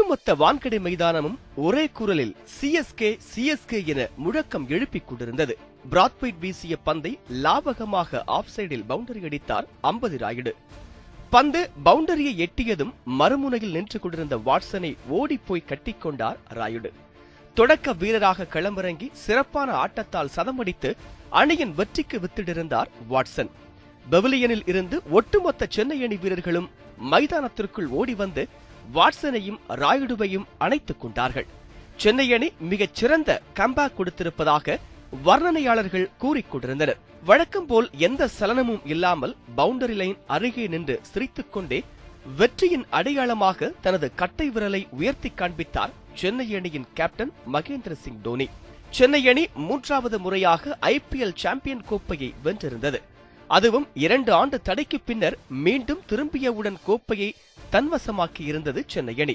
ஒட்டுமொத்த வான்கடை மைதானமும் ஒரே குரலில் சிஎஸ்கே சிஎஸ்கே என முழக்கம் எழுப்பிக் கொண்டிருந்தது. பிராத்வைட் வீசிய பந்தை லாபகமாக ஆஃப் சைடில் பவுண்டரி அடித்தார் அம்பதி ராயுடு. பந்து பவுண்டரியை எட்டியதும் மறுமுனையில் நின்று கொண்டிருந்த வாட்சனை ஓடிப்போய் கட்டிக்கொண்டார் ராயுடு. தொடக்க வீரராக களமிறங்கி சிறப்பான ஆட்டத்தால் சதமடித்து அணியின் வெற்றிக்கு வித்திட்டிருந்தார் வாட்சன். பெவிலியனில் இருந்து ஒட்டுமொத்த சென்னை அணி வீரர்களும் மைதானத்திற்குள் ஓடி வந்து வாட்சனையும் ராயுடுவையும் அணைத்துக் கொண்டார்கள். சென்னை அணி மிகச் சிறந்த கம்பேக் கொடுத்திருப்பதாக வர்ணனையாளர்கள் கூறிக்கொண்டிருந்தனர். வழக்கம் போல் எந்த சலனமும் இல்லாமல் பவுண்டரி லைன் அருகே நின்று சிரித்துக் கொண்டே வெற்றியின் அடையாளமாக தனது கட்டை விரலை உயர்த்தி காண்பித்தார் சென்னை அணியின் கேப்டன் மகேந்திர சிங் தோனி. சென்னை அணி 3வது முறையாக IPL சாம்பியன் கோப்பையை வென்றிருந்தது. அதுவும் 2 ஆண்டு தடைக்கு பின்னர் மீண்டும் திரும்பியவுடன் கோப்பையை தன்வசமாக்கி இருந்தது சென்னை அணி.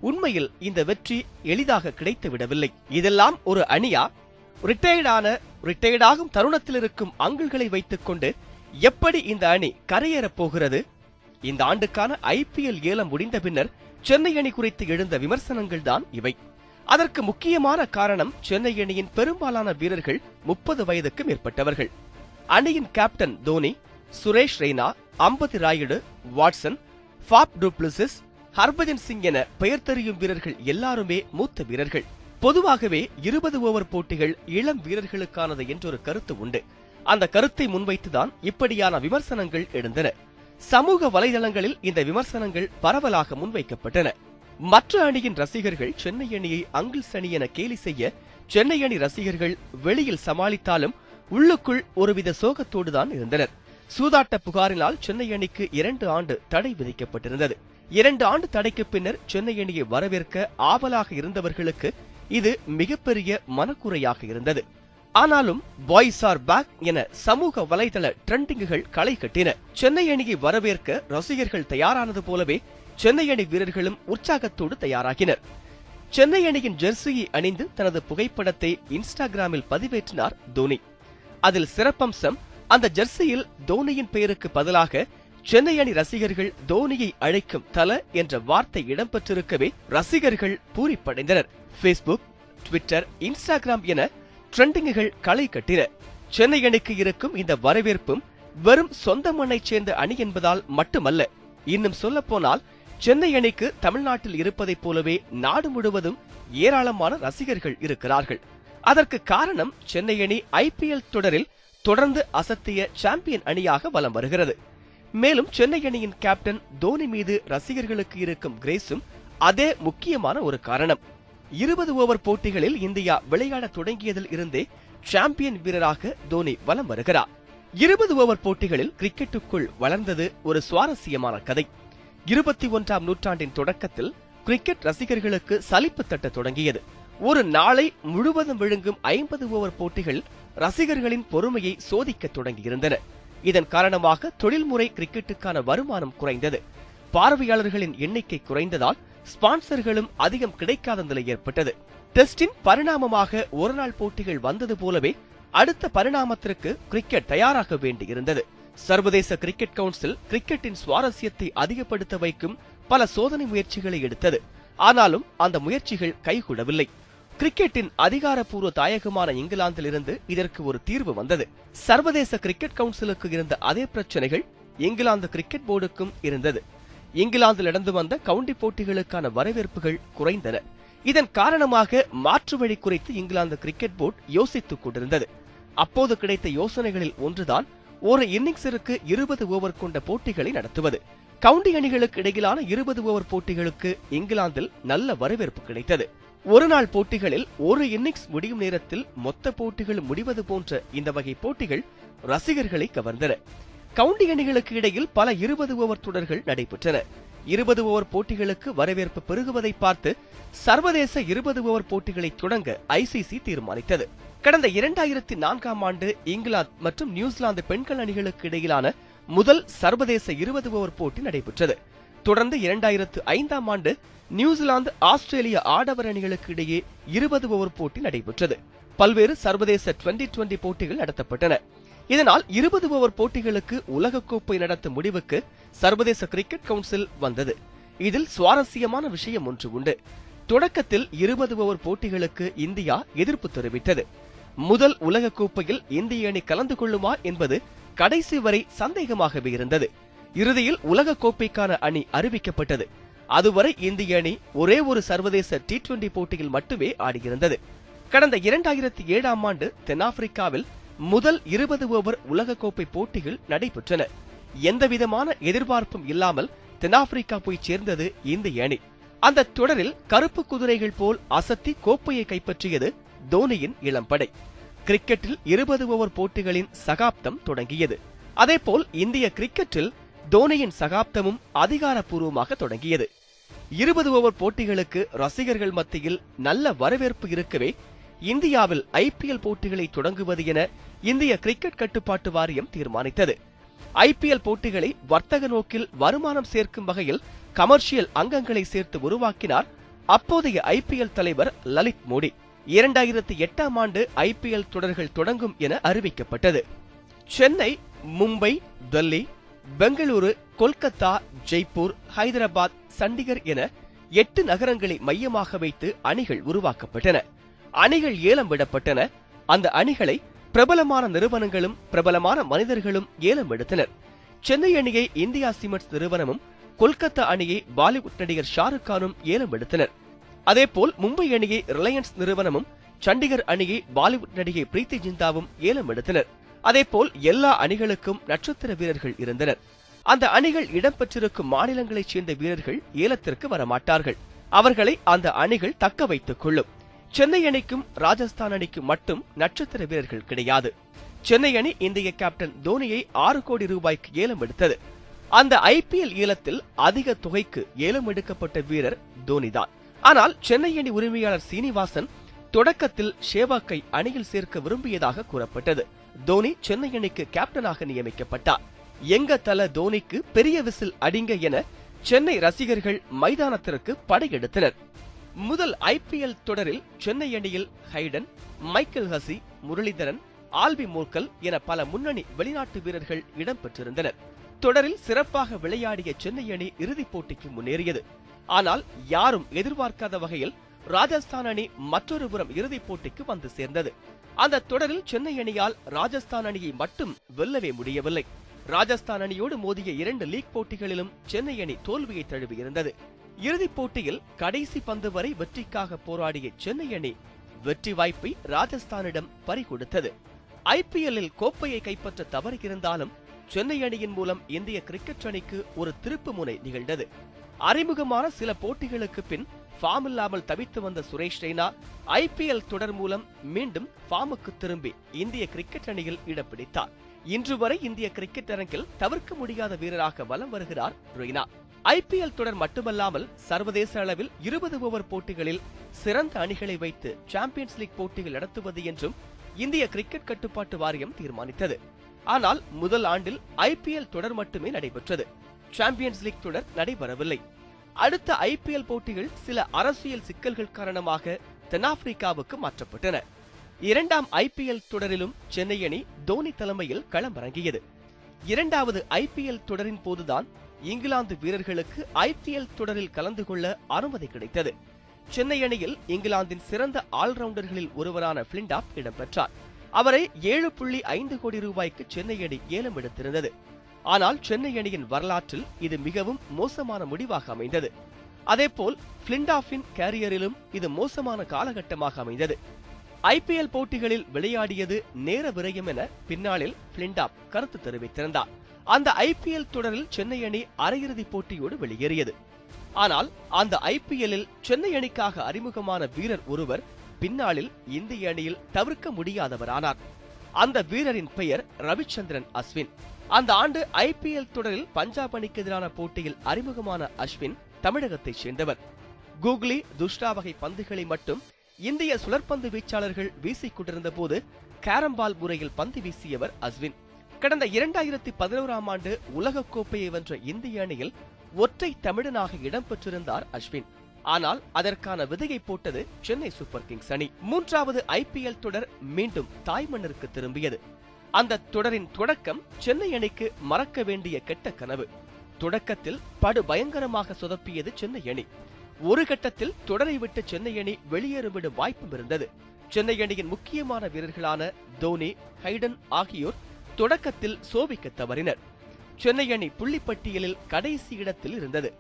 உண்மையில் இந்த வெற்றி எளிதாக கிடைத்துவிடவில்லை. இதெல்லாம் ஒரு அணியா? ரிட்டையர்டாகும் தருணத்தில் இருக்கும் அங்கிள்களை வைத்துக் கொண்டு எப்படி இந்த அணி கரையேறப் போகிறது? இந்த ஆண்டுக்கான IPL ஏலம் முடிந்த பின்னர் சென்னை அணி குறித்து எழுந்த விமர்சனங்கள் தான் இவை. அதற்கு முக்கியமான காரணம் சென்னை அணியின் பெரும்பாலான வீரர்கள் 30 வயதுக்கு மேற்பட்டவர்கள். அணியின் captain Dhoni, Suresh Raina, Ambati Rayudu, Watson, Faf to Plessis, Harbhajan Singh என பெயர் தெரியும் வீரர்கள் எல்லாருமே மூத்த வீரர்கள். பொதுவாகவே 20 ஓவர் போட்டிகள் இளம் வீரர்களுக்கானது என்றொரு கருத்து உண்டு. அந்த கருத்தை முன்வைத்துதான் இப்படியான விமர்சனங்கள் எழுந்தன. சமூக வலைதளங்களில் இந்த விமர்சனங்கள் பரவலாக முன்வைக்கப்பட்டன. மற்ற அணியின் ரசிகர்கள் சென்னை அணியை அங்கிள்ஸ் அணி என கேலி செய்ய சென்னை அணி ரசிகர்கள் வெளியில் சமாளித்தாலும் உள்ளுக்குள் ஒருவித சோகத்தோடுதான் இருந்தனர். சூதாட்ட புகாரினால் சென்னை அணிக்கு 2 ஆண்டு தடை விதிக்கப்பட்டிருந்தது. 2 ஆண்டு தடைக்கு பின்னர் சென்னை அணியை வரவேற்க ஆவலாக இருந்தவர்களுக்கு இது மிகப்பெரிய மனக்குறையாக இருந்தது. ஆனாலும் பாய்ஸ் ஆர் பேக் என சமூக வலைதள ட்ரெண்டிங்குகள் களை கட்டின. சென்னை அணியை வரவேற்க ரசிகர்கள் தயாரானது போலவே சென்னை அணி வீரர்களும் உற்சாகத்தோடு தயாராகினர். சென்னை அணியின் ஜெர்சியை அணிந்து தனது புகைப்படத்தை இன்ஸ்டாகிராமில் பதிவேற்றினார் தோனி. அதில் சிறப்பம்சம், அந்த ஜெர்சியில் தோனியின் பெயருக்கு பதிலாக சென்னை அணி ரசிகர்கள் தோனியை அழைக்கும் தல என்ற வார்த்தை இடம்பெற்றிருக்கவே ரசிகர்கள் பூரிப்படைந்தனர். பேஸ்புக், ட்விட்டர், இன்ஸ்டாகிராம் என ட்ரெண்டிங்குகள் களை கட்டின. சென்னை அணிக்கு இருக்கும் இந்த வரவேற்பும் வெறும் சொந்த மண்ணைச் சேர்ந்த அணி என்பதால் மட்டுமல்ல. இன்னும் சொல்ல போனால் சென்னை அணிக்கு தமிழ்நாட்டில் இருப்பதைப் போலவே நாடு முழுவதும் ஏராளமான ரசிகர்கள் இருக்கிறார்கள். அதற்கு காரணம் சென்னை அணி IPL தொடரில் தொடர்ந்து அசத்திய சாம்பியன் அணியாக வலம் வருகிறது. மேலும் சென்னை அணியின் கேப்டன் தோனி மீது ரசிகர்களுக்கு இருக்கும் கிரேஸும் அதே முக்கியமான ஒரு காரணம். 20 ஓவர் போட்டிகளில் இந்தியா விளையாட தொடங்கியதில் இருந்தே சாம்பியன் வீரராக தோனி வலம் வருகிறார். 20 ஓவர் போட்டிகளில் கிரிக்கெட்டுக்குள் வளர்ந்தது ஒரு சுவாரஸ்யமான கதை. 21ஆம் நூற்றாண்டின் தொடக்கத்தில் கிரிக்கெட் ரசிகர்களுக்கு சலிப்பு தட்ட தொடங்கியது. ஒரு நாளை முழுவதும் விழுங்கும் 50 ஓவர் போட்டிகள் ரசிகர்களின் பொறுமையை சோதிக்க தொடங்கியிருந்தன. இதன் காரணமாக தொழில்முறை கிரிக்கெட்டுக்கான வருமானம் குறைந்தது. பார்வையாளர்களின் எண்ணிக்கை குறைந்ததால் ஸ்பான்சர்களும் அதிகம் கிடைக்காத நிலை ஏற்பட்டது. டெஸ்டின் பரிணாமமாக ஒருநாள் போட்டிகள் வந்தது போலவே அடுத்த பரிணாமத்திற்கு கிரிக்கெட் தயாராக வேண்டியிருந்தது. சர்வதேச கிரிக்கெட் கவுன்சில் கிரிக்கெட்டின் சுவாரஸ்யத்தை அதிகப்படுத்த வைக்கும் பல சோதனை முயற்சிகளை எடுத்தது. ஆனாலும் அந்த முயற்சிகள் கைகூடவில்லை. கிரிக்கெட்டின் அதிகாரப்பூர்வ தாயகமான இங்கிலாந்தில் இருந்து இதற்கு ஒரு தீர்வு வந்தது. சர்வதேச கிரிக்கெட் கவுன்சிலுக்கு இருந்த அதே பிரச்சனைகள் இங்கிலாந்து கிரிக்கெட் போர்டுக்கும் இருந்தது. இங்கிலாந்தில் நடந்து வந்த கவுண்டி போட்டிகளுக்கான வரவேற்புகள் குறைந்தன. இதன் காரணமாக மாற்று வழி குறித்து இங்கிலாந்து கிரிக்கெட் போர்டு யோசித்துக் கொண்டிருந்தது. அப்போது கிடைத்த யோசனைகளில் ஒன்றுதான் ஒரு இன்னிங்ஸிற்கு 20 ஓவர் கொண்ட போட்டிகளை நடத்துவது. கவுண்டி அணிகளுக்கு இடையிலான 20 ஓவர் போட்டிகளுக்கு இங்கிலாந்தில் நல்ல வரவேற்பு கிடைத்தது. ஒருநாள் போட்டிகளில் ஒரு இன்னிங்ஸ் முடியும் நேரத்தில் மொத்த போட்டிகள் முடிவது போன்ற இந்த வகை போட்டிகள் ரசிகர்களை கவர்ந்தன. கவுண்டி அணிகளுக்கு இடையில் பல 20 ஓவர் தொடர்கள் நடைபெற்றன. 20 ஓவர் போட்டிகளுக்கு வரவேற்பு பெருகுவதை பார்த்து சர்வதேச 20 ஓவர் போட்டிகளை தொடங்க ICC தீர்மானித்தது. கடந்த 2004ஆம் ஆண்டு இங்கிலாந்து மற்றும் நியூசிலாந்து பெண்கள் அணிகளுக்கு இடையிலான முதல் சர்வதேச 20 ஓவர் போட்டி நடைபெற்றது. தொடர்ந்து 2005ஆம் ஆண்டு நியூசிலாந்து ஆஸ்திரேலிய ஆடவர் அணிகளுக்கு இடையே 20 ஓவர் போட்டி நடைபெற்றது. பல்வேறு சர்வதேச 2020 போட்டிகள் நடத்தப்பட்டன. இதனால் 20 ஓவர் போட்டிகளுக்கு உலகக்கோப்பை நடத்தும் முடிவுக்கு சர்வதேச கிரிக்கெட் கவுன்சில் வந்தது. இதில் சுவாரஸ்யமான விஷயம் ஒன்று உண்டு. தொடக்கத்தில் 20 ஓவர் போட்டிகளுக்கு இந்தியா எதிர்ப்பு தெரிவித்தது. முதல் உலகக்கோப்பையில் இந்திய அணி கலந்து கொள்ளுமா என்பது கடைசி வரை சந்தேகமாகவே இருந்தது. இறுதியில் உலகக்கோப்பைக்கான அணி அறிவிக்கப்பட்டது. அதுவரை இந்திய அணி ஒரே ஒரு சர்வதேச T20 போட்டியில் மட்டுமே ஆடியிருந்தது. கடந்த 2007ஆம் ஆண்டு தென்னாப்பிரிக்காவில் முதல் 20 ஓவர் உலகக்கோப்பை போட்டிகள் நடைபெற்றன. எந்தவிதமான எதிர்பார்ப்பும் இல்லாமல் தென்னாப்பிரிக்கா போய் சேர்ந்தது இந்திய அணி. அந்த தொடரில் கருப்பு குதிரைகள் போல் அசத்தி கோப்பையை கைப்பற்றியது தோனியின் இளம்படை. கிரிக்கெட்டில் 20 ஓவர் போட்டிகளின் சகாப்தம் தொடங்கியது. அதேபோல் இந்திய கிரிக்கெட்டில் தோனியின் சகாப்தமும் அதிகாரப்பூர்வமாக தொடங்கியது. 20 ஓவர் போட்டிகளுக்கு ரசிகர்கள் மத்தியில் நல்ல வரவேற்பு இருக்கவே இந்தியாவில் IPL போட்டிகளை தொடங்குவது என இந்திய கிரிக்கெட் கட்டுப்பாட்டு வாரியம் தீர்மானித்தது. IPL போட்டிகளை வர்த்தக நோக்கில் வருமானம் சேர்க்கும் வகையில் கமர்ஷியல் அங்கங்களை சேர்த்து உருவாக்கினார் அப்போதைய IPL தலைவர் லலித் மோடி. 2008ஆம் ஆண்டு IPL தொடர்கள் தொடங்கும் என அறிவிக்கப்பட்டது. சென்னை, மும்பை, டெல்லி, பெங்களூரு, கொல்கத்தா, ஜெய்ப்பூர், ஹைதராபாத், சண்டிகர் என 8 நகரங்களை மையமாக வைத்து அணிகள் உருவாக்கப்பட்டன. அணிகள் ஏலம் விடப்பட்டன. அந்த அணிகளை பிரபலமான நிறுவனங்களும் பிரபலமான மனிதர்களும் ஏலம் எடுத்தனர். சென்னை அணியை இந்தியா சிமெண்ட்ஸ் நிறுவனமும், கொல்கத்தா அணியை பாலிவுட் நடிகர் ஷாருக் கானும் ஏலம் எடுத்தனர். அதேபோல் மும்பை அணியை ரிலையன்ஸ் நிறுவனமும், சண்டிகர் அணியை பாலிவுட் நடிகை பிரீத்தி ஜிந்தாவும் ஏலம் எடுத்தனர். அதேபோல் எல்லா அணிகளுக்கும் நட்சத்திர வீரர்கள் இருந்தனர். அந்த அணிகள் இடம்பெற்றிருக்கும் மாநிலங்களைச் சேர்ந்த வீரர்கள் ஏலத்திற்கு வரமாட்டார்கள். அவர்களை அந்த அணிகள் தக்க வைத்துக் கொள்ளும். சென்னை அணிக்கும் ராஜஸ்தான் அணிக்கும் மட்டும் நட்சத்திர வீரர்கள் கிடையாது. சென்னை அணி இந்திய கேப்டன் தோனியை 6 கோடி ரூபாய்க்கு ஏலம் எடுத்தது. அந்த IPL ஏலத்தில் அதிக தொகைக்கு ஏலம் எடுக்கப்பட்ட வீரர் தோனிதான். ஆனால் சென்னை அணி உரிமையாளர் சீனிவாசன் தொடக்கத்தில் ஷேவாக்கை அணியில் சேர்க்க விரும்பியதாக கூறப்பட்டது. தோனி சென்னை அணிக்கு கேப்டனாக நியமிக்கப்பட்டார். எங்க தல தோனிக்கு பெரிய விசில் அடிங்க என சென்னை ரசிகர்கள் மைதானத்திற்கு படையெடுத்தனர். முதல் IPL தொடரில் சென்னை அணியில் Hayden, Michael Hussey, Muralitharan, Albie Morkel என பல முன்னணி வெளிநாட்டு வீரர்கள் இடம்பெற்றிருந்தனர். தொடரில் சிறப்பாக விளையாடிய சென்னை அணி இறுதிப் போட்டிக்கு முன்னேறியது. ஆனால் யாரும் எதிர்பார்க்காத வகையில் ராஜஸ்தான் அணி மற்றொரு புறம் இறுதிப் போட்டிக்கு வந்து சேர்ந்தது. அந்த தொடரில் சென்னை அணியால் ராஜஸ்தான் அணியை மட்டும் வெல்லவே முடியவில்லை. ராஜஸ்தான் அணியோடு மோதிய 2 லீக் போட்டிகளிலும் சென்னை அணி தோல்வியை தழுவியிருந்தது. இறுதிப் போட்டியில் கடைசி பந்து வரை வெற்றிக்காக போராடிய சென்னை அணி வெற்றி வாய்ப்பை ராஜஸ்தானிடம் பறிகொடுத்தது. IPL-இல் கோப்பையை கைப்பற்ற தவறியிருந்தாலும் சென்னை அணியின் மூலம் இந்திய கிரிக்கெட் அணிக்கு ஒரு திருப்பு முனை நிகழ்ந்தது. அறிமுகமான சில போட்டிகளுக்கு பின் ஃபார்ம் இல்லாமல் தவித்து வந்த சுரேஷ் ரெய்னா IPL தொடர் மூலம் மீண்டும் ஃபார்முக்கு திரும்பி இந்திய கிரிக்கெட் அணியில் இடம் பிடித்தார். இன்று வரை இந்திய கிரிக்கெட் அரங்கில் தவிர்க்க முடியாத வீரராக வலம் வருகிறார் ரெய்னா. IPL தொடர் மட்டுமல்லாமல் சர்வதேச அளவில் 20 ஓவர் போட்டிகளில் சிறந்த அணிகளை வைத்து சாம்பியன்ஸ் லீக் போட்டிகள் நடத்துவது என்றும் இந்திய கிரிக்கெட் கட்டுப்பாட்டு வாரியம் தீர்மானித்தது. ஆனால் முதல் ஆண்டில் IPL தொடர் மட்டுமே நடைபெற்றது. சாம்பியன்ஸ் லீக் தொடர் நடைபெறவில்லை. அடுத்த IPL போட்டிகள் சில அரசியல் சிக்கல்கள் காரணமாக தென்னாப்பிரிக்காவுக்கு மாற்றப்பட்டன. 2ஆம் IPL தொடரிலும் சென்னை அணி தோனி தலைமையில் களமிறங்கியது. 2வது IPL தொடரின் போதுதான் இங்கிலாந்து வீரர்களுக்கு IPL தொடரில் கலந்து கொள்ள அனுமதி கிடைத்தது. சென்னை அணியில் இங்கிலாந்தின் சிறந்த ஆல்ரவுண்டர்களில் ஒருவரான பிளிண்டாப் இடம்பெற்றார். அவரை 7.5 கோடி ரூபாய்க்கு சென்னை அணி ஏலம் எடுத்திருந்தது. ஆனால் சென்னை அணியின் வரலாற்றில் இது மிகவும் மோசமான முடிவாக அமைந்தது. அதேபோல் பிளிண்டாப்பின் கேரியரிலும் இது மோசமான காலகட்டமாக அமைந்தது. IPL போட்டிகளில் விளையாடியது நேர விரயம் என பின்னாளில் பிளிண்டாப் கருத்து தெரிவித்திருந்தார். அந்த IPL தொடரில் சென்னை அணி அரையிறுதி போட்டியோடு வெளியேறியது. ஆனால் அந்த IPL-இல் சென்னை அணிக்காக அறிமுகமான வீரர் ஒருவர் பின்னாளில் இந்திய அணியில் தவிர்க்க முடியாதவரானார். அந்த வீரரின் பெயர் ரவிச்சந்திரன் அஸ்வின். அந்த ஆண்டு IPL தொடரில் பஞ்சாப் அணிக்கு எதிரான போட்டியில் அறிமுகமான அஸ்வின் தமிழகத்தைச் சேர்ந்தவர். கூக்லி, துஷ்டா வகை பந்துகளை மட்டும் இந்திய சுழற்பந்து வீச்சாளர்கள் வீசிக் கொண்டிருந்த போது கேரம்பால் முறையில் பந்து வீசியவர் அஸ்வின். கடந்த 2011ஆம் ஆண்டு உலகக்கோப்பையை வென்ற இந்திய அணியில் ஒற்றை தமிழனாக இடம்பெற்றிருந்தார் அஸ்வின். ஆனால் அதற்கான விதையை போட்டது சென்னை சூப்பர் கிங்ஸ் அணி. 3வது IPL தொடர் மீண்டும் தாய்மண்ணிற்கு திரும்பியது. அந்த தொடரின் தொடக்கம் சென்னை அணிக்கு மறக்க வேண்டிய கெட்ட கனவு. தொடக்கத்தில் படு பயங்கரமாக சொதப்பியது சென்னை அணி. ஒரு கட்டத்தில் தொடரை விட்டு சென்னை அணி வெளியேறிவிடும் வாய்ப்பும் இருந்தது. சென்னை அணியின் முக்கியமான வீரர்களான தோனி, ஹைடன் ஆகியோர் தொடக்கத்தில் சோபிக்க தவறினர். சென்னை அணி புள்ளிப்பட்டியலில் கடைசி இடத்தில் இருந்தது.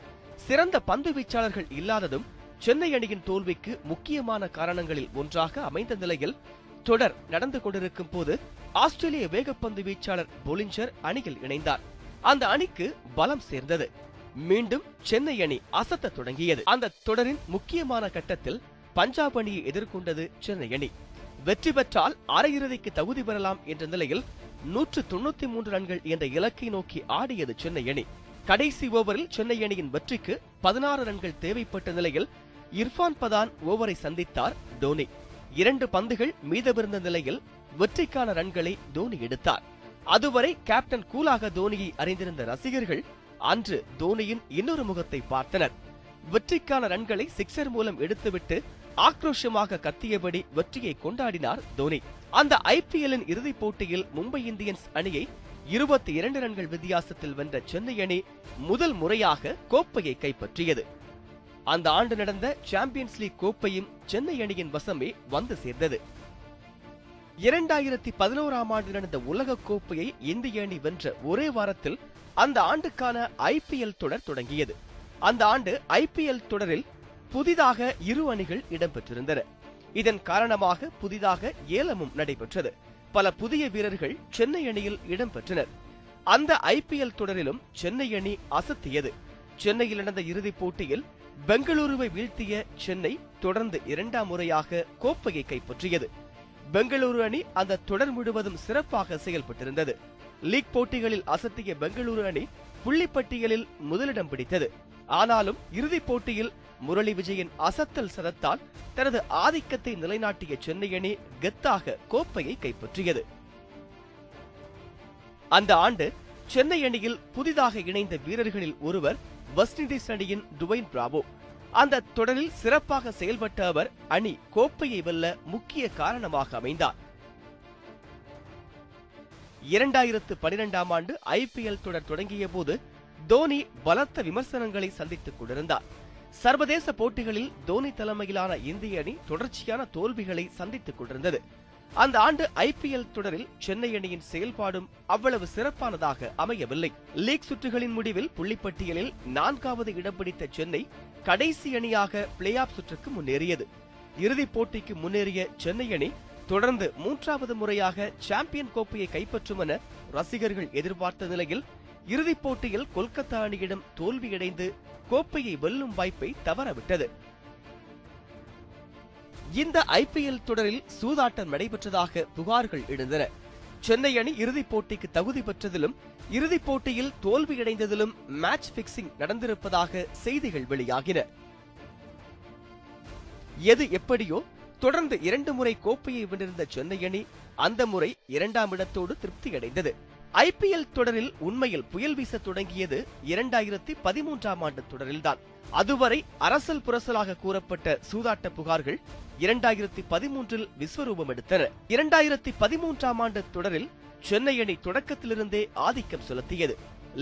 சிறந்த பந்து வீச்சாளர்கள் இல்லாததும் சென்னை அணியின் தோல்விக்கு முக்கியமான காரணங்களில் ஒன்றாக அமைந்த நிலையில் தொடர் நடந்து கொண்டிருக்கும் போது ஆஸ்திரேலிய வேகப்பந்து வீச்சாளர் பொலிஞ்சர் அணியில் இணைந்தார். அந்த அணிக்கு பலம் சேர்ந்தது. மீண்டும் சென்னை அணி அசத்த தொடங்கியது. அந்த தொடரின் முக்கியமான கட்டத்தில் பஞ்சாப் அணியை எதிர்கொண்டது சென்னை அணி. வெற்றி பெற்றால் அரையிறுதிக்கு தகுதி பெறலாம் என்ற நிலையில் 193 ரன்கள் என்ற இலக்கை நோக்கி ஆடியது சென்னை அணி. கடைசி ஓவரில் சென்னை அணியின் வெற்றிக்கு 16 ரன்கள் தேவைப்பட்ட நிலையில் இர்ஃபான் பதான் ஓவரை சந்தித்தார் தோனி. 2 பந்துகள் மீதமிருந்த நிலையில் வெற்றிக்கான ரன்களை தோனி எடுத்தார். அதுவரை கேப்டன் கூலாக தோனியை அறிந்திருந்த ரசிகர்கள் அன்று தோனியின் இன்னொரு முகத்தை பார்த்தனர். வெற்றிக்கான ரன்களை சிக்ஸர் மூலம் எடுத்துவிட்டு ஆக்ரோஷமாக கத்தியபடி வெற்றியை கொண்டாடினார் தோனி. அந்த ஐபிஎல்லின் இறுதிப் போட்டியில் மும்பை இந்தியன்ஸ் அணியை 22 ரன்கள் வித்தியாசத்தில் வென்ற சென்னை அணி முதல் முறையாக கோப்பையை கைப்பற்றியது. அந்த ஆண்டு நடந்த சாம்பியன்ஸ் லீக் கோப்பையும் சென்னை அணியின் வசமே வந்து சேர்ந்தது. 2011ஆம் ஆண்டு நடந்த உலக கோப்பையை இந்திய அணி வென்ற ஒரே வாரத்தில் அந்த ஆண்டுக்கான ஐபிஎல் தொடர் தொடங்கியது. அந்த ஆண்டு ஐபிஎல் தொடரில் புதிதாக 2 அணிகள் இடம்பெற்றிருந்தன. இதன் காரணமாக புதிதாக ஏலமும் நடைபெற்றது. பல புதிய வீரர்கள் சென்னை அணியில் இடம்பெற்றனர். அந்த ஐபிஎல் தொடரிலும் சென்னை அணி அசத்தியது. சென்னையில் நடந்த இறுதிப் போட்டியில் பெங்களூருவை வீழ்த்திய சென்னை தொடர்ந்து 2ஆம் முறையாக கோப்பையை கைப்பற்றியது. பெங்களூரு அணி அந்த தொடர் முழுவதும் சிறப்பாக செயல்பட்டிருந்தது. லீக் போட்டிகளில் அசத்திய பெங்களூரு அணி புள்ளிப்பட்டியலில் முதலிடம் பிடித்தது. ஆனாலும் இறுதிப் போட்டியில் முரளி விஜயின் அசத்தல் சதத்தால் தனது ஆதிக்கத்தை நிலைநாட்டிய சென்னை அணி கெத்தாக கோப்பையை கைப்பற்றியது. அந்த ஆண்டு சென்னை அணியில் புதிதாக இணைந்த வீரர்களில் ஒருவர் வெஸ்ட் இண்டீஸ் அணியின் டுவைன் பிராவோ. அந்த தொடரில் சிறப்பாக செயல்பட்ட அவர் அணி கோப்பையை வெல்ல முக்கிய காரணமாக அமைந்தார். 2012ஆம் ஆண்டு ஐபிஎல் தொடர் தொடங்கிய போது தோனி பலத்த விமர்சனங்களை சந்தித்துக் கொண்டிருந்தார். சர்வதேச போட்டிகளில் தோனி தலைமையிலான இந்திய அணி தொடர்ச்சியான தோல்விகளை சந்தித்துக் கொண்டிருந்தது. அந்த ஆண்டு ஐபிஎல் தொடரில் சென்னை அணியின் செயல்பாடும் அவ்வளவு சிறப்பானதாக அமையவில்லை. லீக் சுற்றுகளின் முடிவில் புள்ளிப்பட்டியலில் 4வது இடம் பிடித்த சென்னை கடைசி அணியாக பிளே ஆஃப் சுற்றுக்கு முன்னேறியது. இறுதிப் போட்டிக்கு முன்னேறிய சென்னை அணி தொடர்ந்து 3வது முறையாக சாம்பியன் கோப்பையை கைப்பற்றும் என ரசிகர்கள் எதிர்பார்த்த நிலையில் இறுதிப் போட்டியில் கொல்கத்தா அணியிடம் தோல்வியடைந்து கோப்பையை வெல்லும் வாய்ப்பை தவறவிட்டது. இந்த ஐபிஎல் தொடரில் சூதாட்டம் நடைபெற்றதாக புகார்கள் எழுந்தன. சென்னை அணி இறுதிப் போட்டிக்கு தகுதி பெற்றதிலும் இறுதிப் போட்டியில் தோல்வியடைந்ததிலும் மேட்ச் பிக்சிங் நடந்திருப்பதாக செய்திகள் வெளியாகின. எது எப்படியோ தொடர்ந்து 2 முறை கோப்பையை வென்றிருந்த சென்னை அணி அந்த முறை 2ஆம் இடத்தோடு திருப்தியடைந்தது. ஐபிஎல் தொடரில் உண்மையில் புயல் வீச தொடங்கியது 2013ஆம் ஆண்டு தொடரில்தான். அதுவரை அரசல் புரசலாக கூறப்பட்ட சூதாட்ட புகார்கள் 2013இல் விஸ்வரூபம் எடுத்தன. 2013ஆம் ஆண்டு தொடரில் சென்னை அணி தொடக்கத்திலிருந்தே ஆதிக்கம் செலுத்தியது.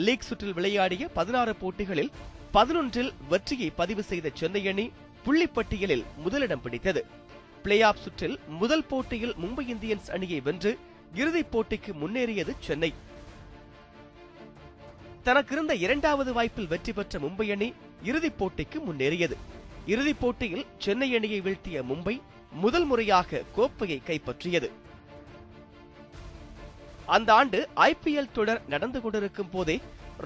லீக் சுற்றில் விளையாடிய 16 போட்டிகளில் 11இல் வெற்றியை பதிவு செய்த சென்னை அணி புள்ளிப்பட்டியலில் முதலிடம் பிடித்தது. பிளே ஆஃப் சுற்றில் முதல் போட்டியில் மும்பை இந்தியன்ஸ் அணியை வென்று இறுதிப் போட்டிக்கு முன்னேறியது சென்னை. தனக்கிருந்த 2வது வாய்ப்பில் வெற்றி பெற்ற மும்பை அணி இறுதிப் போட்டிக்கு முன்னேறியது. இறுதிப் போட்டியில் சென்னை அணியை வீழ்த்திய மும்பை முதல் முறையாக கோப்பையை கைப்பற்றியது. அந்த ஆண்டு ஐபிஎல் தொடர் நடந்து கொண்டிருக்கும் போதே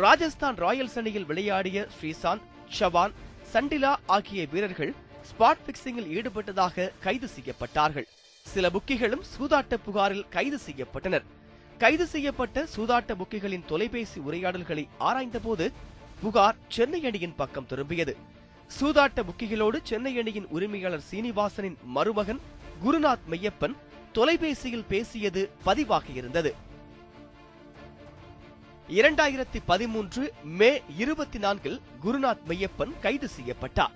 ராஜஸ்தான் ராயல்ஸ் அணியில் விளையாடிய ஸ்ரீசாந்த், ஷவான், சண்டிலா ஆகிய வீரர்கள் ஸ்பாட் பிக்சிங்கில் ஈடுபட்டதாக கைது செய்யப்பட்டார்கள். சில புக்கிகளும் சூதாட்ட புகாரில் கைது செய்யப்பட்டனர். கைது செய்யப்பட்ட சூதாட்ட புக்கிகளின் தொலைபேசி உரையாடல்களை ஆராய்ந்த போது புகார் சென்னை அணியின் பக்கம் திரும்பியது. சூதாட்ட புக்கிகளோடு சென்னை அணியின் உரிமையாளர் சீனிவாசனின் மருமகன் குருநாத் மெய்யப்பன் தொலைபேசியில் பேசியது பதிவாகியிருந்தது. 2013 மே 24இல் குருநாத் மெய்யப்பன் கைது செய்யப்பட்டார்.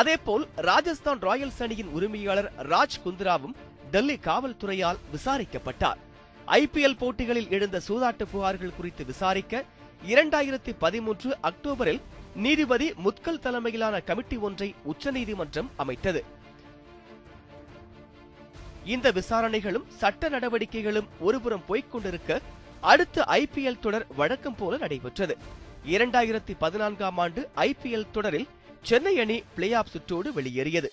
அதேபோல் ராஜஸ்தான் ராயல்ஸ் அணியின் உரிமையாளர் ராஜ் குந்த்ராவும் டெல்லி காவல்துறையால் விசாரிக்கப்பட்டார். ஐபிஎல் போட்டிகளில் எழுந்த சூதாட்ட புகார்கள் குறித்து விசாரிக்க 2013 அக்டோபரில் நீதிபதி முத்கல் தலைமையிலான கமிட்டி ஒன்றை உச்சநீதிமன்றம் அமைத்தது. இந்த விசாரணைகளும் சட்ட நடவடிக்கைகளும் ஒருபுறம் போய்க் கொண்டிருக்க அடுத்த IPL தொடர் வழக்கம் போல நடைபெற்றது. 2014ஆம் ஆண்டு IPL தொடரில் சென்னை அணி பிளே ஆஃப் சுற்றோடு வெளியேறியது.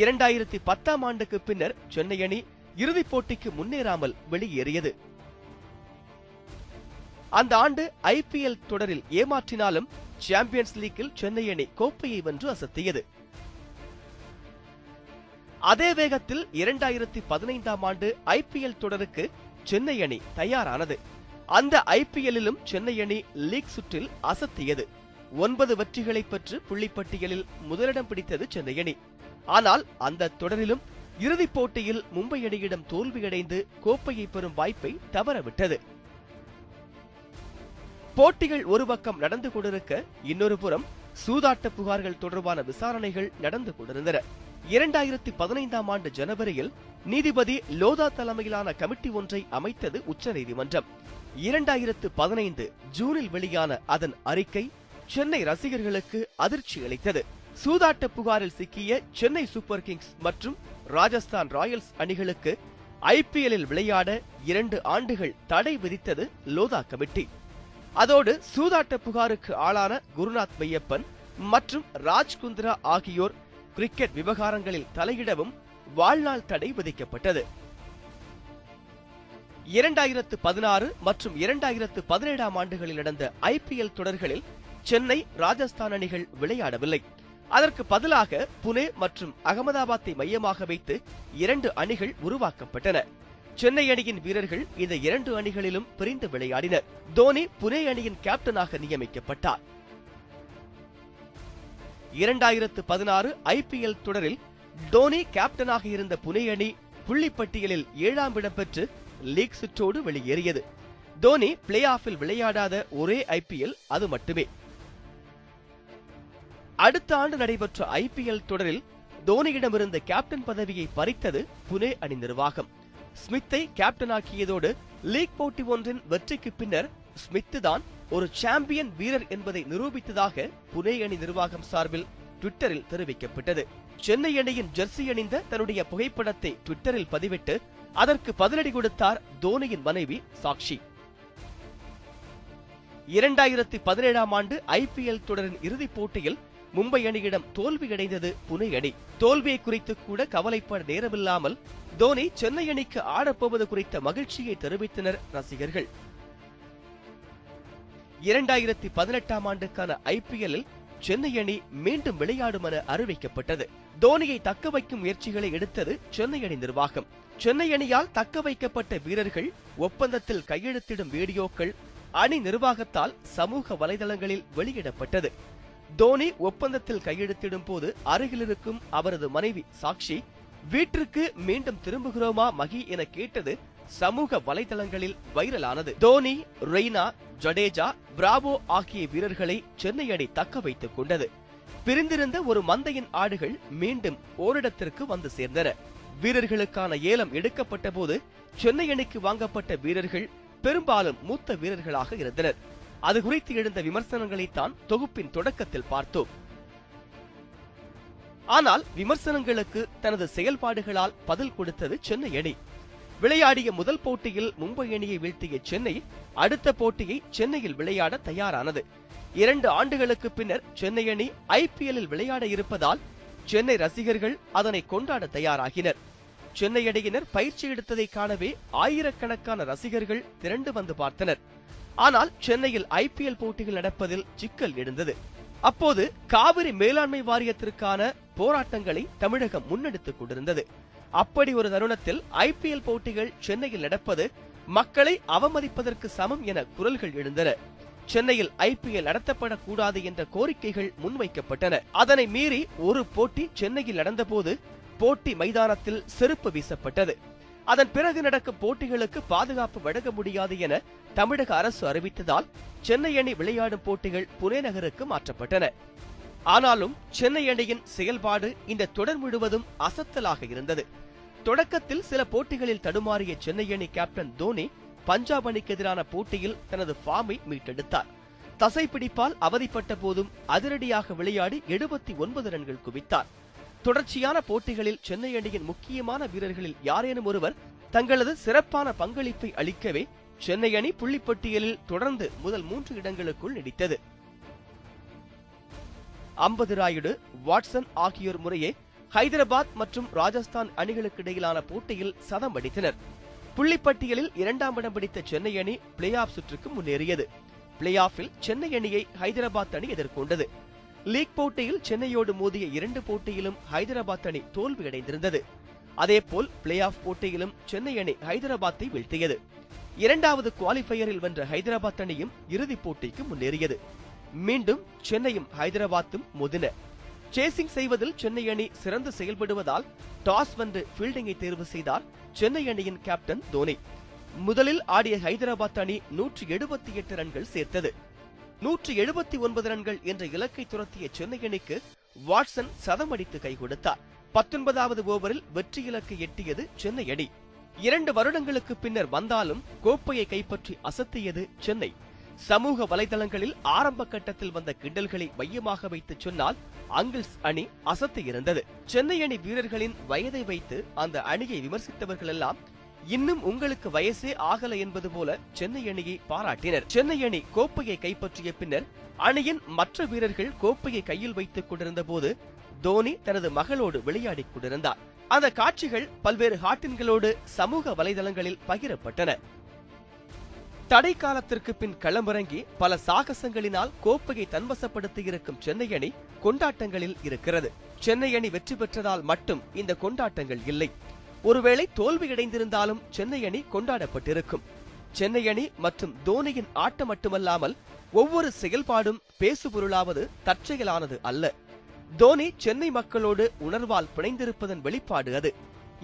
2010ஆம் ஆண்டுக்கு பின்னர் சென்னை அணி இறுதிப் போட்டிக்கு முன்னேறாமல் வெளியேறியது. அந்த ஆண்டு IPL தொடரில் ஏமாற்றினாலும் சாம்பியன்ஸ் லீக்கில் சென்னை அணி கோப்பையை வென்று அசத்தியது. அதே வேகத்தில் 2015ஆம் ஆண்டு IPL தொடருக்கு சென்னை அணி தயாரானது. அந்த IPLிலும் சென்னை அணி லீக் சுற்றில் அசத்தியது. 9 வெற்றிகளை பெற்று புள்ளிப்பட்டியலில் முதலிடம் பிடித்தது சென்னை அணி. ஆனால் அந்த தொடரிலும் இறுதிப் போட்டியில் மும்பை அணியிடம் தோல்வியடைந்து கோப்பையை பெறும் வாய்ப்பை தவறவிட்டது. போட்டிகள் ஒரு பக்கம் நடந்து கொண்டிருக்க இன்னொரு புறம் சூதாட்ட புகார்கள் தொடர்பான விசாரணைகள் நடந்து கொண்டிருந்தன. 2015ஆம் ஆண்டு ஜனவரியில் நீதிபதி லோதா தலைமையிலான கமிட்டி ஒன்றை அமைத்தது உச்சநீதிமன்றம். 2015 ஜூனில் வெளியான அதன் அறிக்கை சென்னை ரசிகர்களுக்கு அதிர்ச்சி அளித்தது. சூதாட்ட புகாரில் சிக்கிய சென்னை சூப்பர் கிங்ஸ் மற்றும் ராஜஸ்தான் ராயல்ஸ் அணிகளுக்கு IPLில் விளையாட 2 ஆண்டுகள் தடை விதித்தது லோதா கமிட்டி. அதோடு சூதாட்ட புகாருக்கு ஆளான குருநாத் மெய்யப்பன் மற்றும் ராஜ் குந்த்ரா ஆகியோர் கிரிக்கெட் விவகாரங்களில் தலையிடவும் வாழ்நாள் தடை விதிக்கப்பட்டது. 2016 மற்றும் 2017ஆம் ஆண்டுகளில் நடந்த IPL தொடர்களில் சென்னை ராஜஸ்தான் அணிகள் விளையாடவில்லை. அதற்கு பதிலாக புனே மற்றும் அகமதாபாத்தை மையமாக வைத்து 2 அணிகள் உருவாக்கப்பட்டன. சென்னை அணியின் வீரர்கள் இந்த 2 அணிகளிலும் பிரிந்து விளையாடினர். தோனி புனே அணியின் கேப்டனாக நியமிக்கப்பட்டார். 2016 IPL தொடரில் தோனி கேப்டனாக இருந்த புனே அணி புள்ளிப்பட்டியலில் 7ஆம் இடம் பெற்று லீக் சுற்றோடு வெளியேறியது. தோனி பிளே ஆஃபில் விளையாடாத ஒரே IPL அது மட்டுமே. அடுத்த ஆண்டு நடைபெற்ற IPL தொடரில் தோனியிடமிருந்த கேப்டன் பதவியை பறித்தது புனே அணி நிர்வாகம். ஸ்மித்தை கேப்டனாக்கியதோடு லீக் போட்டி ஒன்றின் வெற்றிக்கு பின்னர் ஸ்மித் தான் ஒரு சாம்பியன் வீரர் என்பதை நிரூபித்ததாக புனே அணி நிர்வாகம் சார்பில் ட்விட்டரில் தெரிவிக்கப்பட்டது. சென்னை அணியின் ஜெர்சி அணிந்த தன்னுடைய புகைப்படத்தை ட்விட்டரில் பதிவிட்டு அதற்கு பதிலடி கொடுத்தார் தோனியின் மனைவி சாக்ஷி. 2017ஆம் ஆண்டு IPL தொடரின் இறுதிப் போட்டியில் மும்பை அணியிடம் தோல்வியடைந்தது புனே அணி. தோல்வியை குறித்து கூட கவலைப்பட நேரமில்லாமல் தோனி சென்னை அணிக்கு ஆடப்போவது குறித்த மகிழ்ச்சியை தெரிவித்தனர் ரசிகர்கள். 2018ஆம் ஆண்டுக்கான IPLில் சென்னை அணி மீண்டும் விளையாடும் என அறிவிக்கப்பட்டது. தோனியை தக்க வைக்கும் முயற்சிகளை எடுத்தது சென்னை அணி நிர்வாகம். சென்னை அணியால் தக்க வைக்கப்பட்ட வீரர்கள் ஒப்பந்தத்தில் கையெழுத்திடும் வீடியோக்கள் அணி நிர்வாகத்தால் சமூக வலைதளங்களில் வெளியிடப்பட்டது. தோனி ஒப்பந்தத்தில் கையெழுத்திடும் போது அருகில் இருக்கும் அவரது மனைவி சாக்ஷி வீட்டிற்கு மீண்டும் திரும்புகிறோமா மகி என கேட்டது சமூக வலைதளங்களில் வைரலானது. தோனி, ரெய்னா, ஜடேஜா, பிராவோ ஆகிய வீரர்களை சென்னை அணி தக்க வைத்துக் கொண்டது. பிரிந்திருந்த ஒரு மந்தையின் ஆடுகள் மீண்டும் ஓரிடத்திற்கு வந்து சேர்ந்தன. வீரர்களுக்கான ஏலம் எடுக்கப்பட்ட போது சென்னை அணிக்கு வாங்கப்பட்ட வீரர்கள் பெரும்பாலும் மூத்த வீரர்களாக இருந்தனர். அது குறித்து எழுந்த விமர்சனங்களைத்தான் தொகுப்பின் தொடக்கத்தில் பார்த்தோம். ஆனால் விமர்சனங்களுக்கு தனது செயல்பாடுகளால் பதில் கொடுத்தது சென்னை அணி. விளையாடிய முதல் போட்டியில் மும்பை அணியை வீழ்த்திய சென்னை அடுத்த போட்டியை சென்னையில் விளையாட தயாரானது. 2 ஆண்டுகளுக்கு பின்னர் சென்னை அணி IPLில் விளையாட இருப்பதால் சென்னை ரசிகர்கள் அதனை கொண்டாட தயாராகினர். சென்னை அணியினர் பயிற்சி எடுத்ததை காணவே ஆயிரக்கணக்கான ரசிகர்கள் திரண்டு வந்து பார்த்தனர். ஆனால் சென்னையில் IPL போட்டிகள் நடப்பதில் சிக்கல் எழுந்தது. அப்போது காவிரி மேலாண்மை வாரியத்திற்கான போராட்டங்களை தமிழகம் முன்னெடுத்துக் கொண்டிருந்தது. அப்படி ஒரு தருணத்தில் IPL போட்டிகள் சென்னையில் நடப்பது மக்களை அவமதிப்பதற்கு சமம் என குரல்கள் எழுந்தன. சென்னையில் IPL நடத்தப்படக்கூடாது என்ற கோரிக்கைகள் முன்வைக்கப்பட்டன. அதனை மீறி ஒரு போட்டி சென்னையில் நடந்தபோது போட்டி மைதானத்தில் செருப்பு வீசப்பட்டது. அதன் பிறகு நடக்கும் போட்டிகளுக்கு பாதுகாப்பு வழங்க முடியாது என தமிழக அரசு அறிவித்ததால் சென்னை அணி விளையாடும் போட்டிகள் புனே நகருக்கு மாற்றப்பட்டன. ஆனாலும் சென்னை அணியின் செயல்பாடு இந்த தொடர் முழுவதும் அசத்தலாக இருந்தது. தொடக்கத்தில் சில போட்டிகளில் தடுமாறிய சென்னை அணி கேப்டன் தோனி பஞ்சாப் அணிக்கு எதிரான போட்டியில் தனது ஃபார்மை மீட்டெடுத்தார். தசைப்பிடிப்பால் அவதிப்பட்ட போதும் அதிரடியாக விளையாடி 79 ரன்கள் குவித்தார். தொடர்ச்சியான போட்டிகளில் சென்னை அணியின் முக்கியமான வீரர்களில் யாரேனும் ஒருவர் தங்களது சிறப்பான பங்களிப்பை அளிக்கவே சென்னை அணி புள்ளிப்பட்டியலில் தொடர்ந்து முதல் 3 இடங்களுக்குள் நீடித்தது. அம்பது ராயுடு, வாட்சன் ஆகியோர் முறையே ஹைதராபாத் மற்றும் ராஜஸ்தான் அணிகளுக்கு இடையிலான போட்டியில் சதம் அடித்தனர். புள்ளிப்பட்டியலில் 2ஆம் இடம் பிடித்த சென்னை அணி பிளே ஆஃப் சுற்றுக்கு முன்னேறியது. பிளே ஆஃபில் சென்னை அணியை ஹைதராபாத் அணி எதிர்கொண்டது. லீக் போட்டியில் சென்னையோடு மோதிய 2 போட்டியிலும் ஹைதராபாத் அணி தோல்வியடைந்திருந்தது. அதேபோல் பிளே ஆஃப் போட்டியிலும் சென்னை அணி ஹைதராபாத்தை வீழ்த்தியது. 2வது குவாலிஃபயரில் வென்ற ஹைதராபாத் அணியும் இறுதிப் போட்டிக்கு முன்னேறியது. மீண்டும் சென்னையும் ஹைதராபாத்தும் மோதின. சேசிங் செய்வதில் சென்னை அணி சிறந்து செயல்படுவதால் டாஸ் வென்று ஃபீல்டிங்கை தேர்வு செய்தார் சென்னை அணியின் கேப்டன் தோனி. முதலில் ஆடிய ஹைதராபாத் அணி 178 ரன்கள் சேர்த்தது. 179 ரன்கள் என்ற இலக்கை துரத்திய சென்னை அணிக்கு வாட்சன் சதம் அடித்து கை கொடுத்தார். 19வது ஓவரில் வெற்றி இலக்கை எட்டியது சென்னை அணி. 2 வருடங்களுக்கு பின்னர் வந்தாலும் கோப்பையை கைப்பற்றி அசத்தியது சென்னை. சமூக வலைதளங்களில் ஆரம்ப கட்டத்தில் வந்த கிண்டல்களை மையமாக வைத்து சொன்னால் அங்கிள்ஸ் அணி அசத்தி இருந்தது. சென்னை அணி வீரர்களின் வயதை வைத்து அந்த அணியை விமர்சித்தவர்கள் எல்லாம் இன்னும் உங்களுக்கு வயசே ஆகல என்பது போல சென்னை அணியை பாராட்டினர். சென்னை அணி கோப்பையை கைப்பற்றிய பின்னர் அணியின் மற்ற வீரர்கள் கோப்பையை கையில் வைத்துக் கொண்டிருந்த போது தோனி தனது மகளோடு விளையாடிக் கொண்டிருந்தார். அந்த காட்சிகள் பல்வேறு ஹாட்டின்களோடு சமூக வலைதளங்களில் பகிரப்பட்டன. தடை காலத்திற்கு பின் களமிறங்கி பல சாகசங்களினால் கோப்பையை தன்வசப்படுத்தியிருக்கும் சென்னை அணி கொண்டாட்டங்களில் இருக்கிறது. சென்னை அணி வெற்றி பெற்றதால் மட்டும் இந்த கொண்டாட்டங்கள் இல்லை. ஒருவேளை தோல்வியடைந்திருந்தாலும் சென்னை அணி கொண்டாடப்பட்டிருக்கும். சென்னை அணி மற்றும் தோனியின் ஆட்டம் மட்டுமல்லாமல் ஒவ்வொரு செயல்பாடும் பேசுபொருளாவது தற்செயலானது அல்ல. தோனி சென்னை மக்களோடு உணர்வால் பிணைந்திருப்பதன் வெளிப்பாடு அது.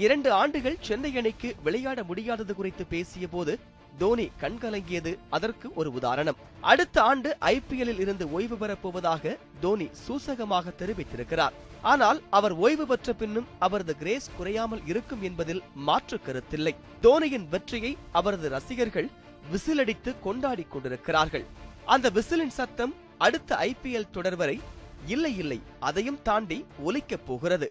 2 ஆண்டுகள் சென்னை அணிக்கு விளையாட முடியாதது குறித்து பேசிய போது தோனி கண்கலங்கியது அதற்கு ஒரு உதாரணம். அடுத்த ஆண்டு ஐபிஎல்லில் இருந்து ஓய்வு பெறப் போவதாக தோனி சூசகமாக தெரிவித்திருக்கிறார். ஆனால் அவர் ஓய்வு பெற்ற பின்னும் அவரது கிரேஸ் குறையாமல் இருக்கும் என்பதில் மாற்று கருத்தில்லை. தோனியின் வெற்றியை அவரது ரசிகர்கள் விசிலடித்து கொண்டாடிக் கொண்டிருக்கிறார்கள். அந்த விசிலின் சத்தம் அடுத்த ஐபிஎல் தொடர் வரை இல்லை அதையும் தாண்டி ஒலிக்கப் போகிறது.